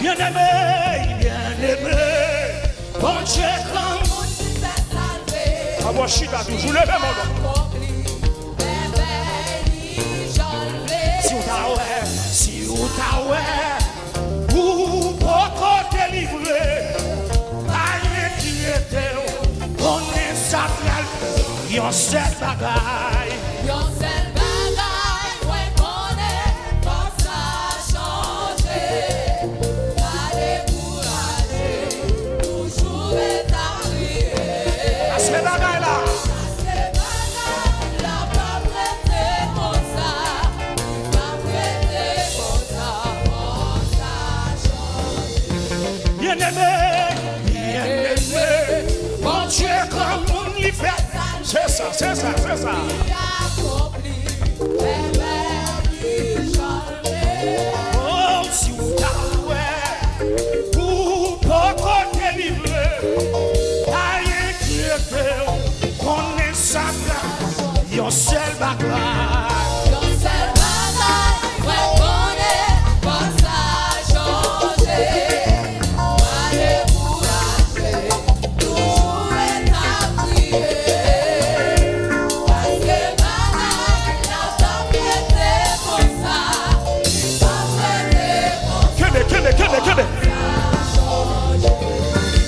bien-aimé, bon Dieu grand. Ah, moi, je suis là, toujours levé mon nom. Si vous t'avez, vous pouvez délivrer, aïe qui était, on est sa frère, yon seul bagaille. Bien-aimé, bon Dieu comme on l'y fait. C'est ça. Oh, si vous t'avouez, vous pouvez délivrer, aïe qui était, on est sa place, yon seul bagaille.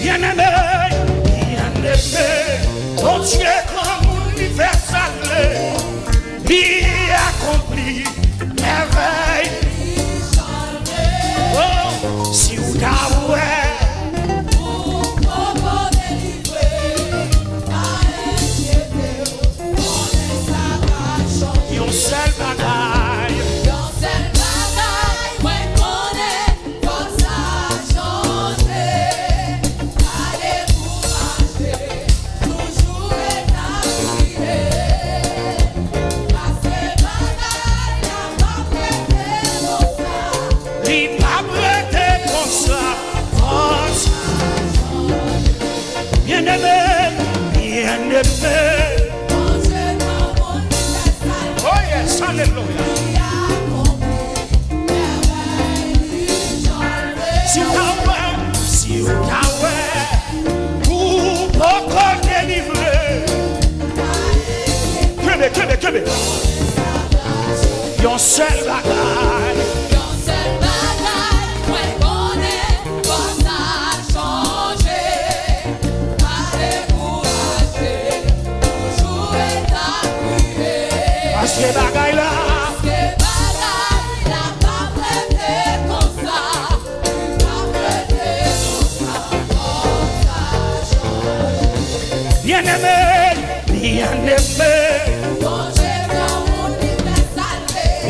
Bien-aimé, ton Dieu comme universel, il accomplit merveille. Oh, si vous t'avouez, vous pouvez délivrer, yon seul bagaille. Bien-aimé, oh yes, alléluia. Si vous t'avouez, vous pouvez délivrer. Que yon seul bagaille. Ces bagailles là, pas prêté comme ça, bien-aimé,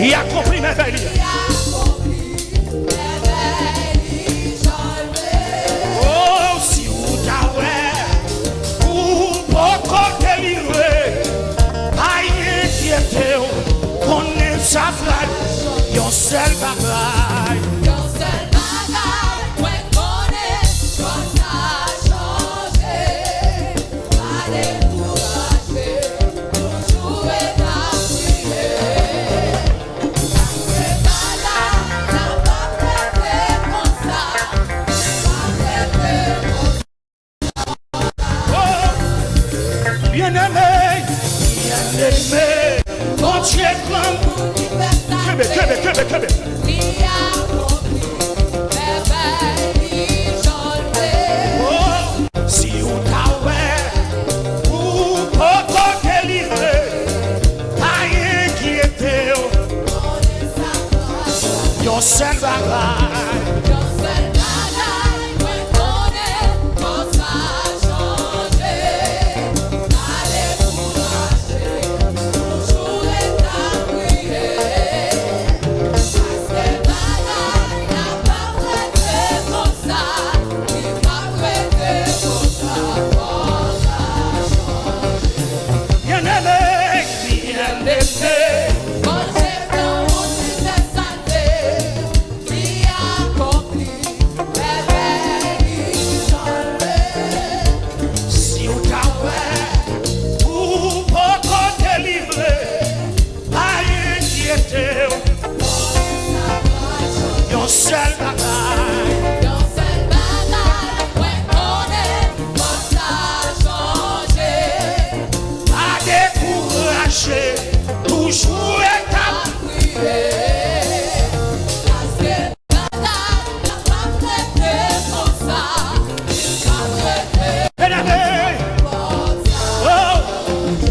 il a compris mes veilles. Oh, si vous t'avouez, vous pouvez délivrer. Qu'on est sa frère, yon seul bagaille.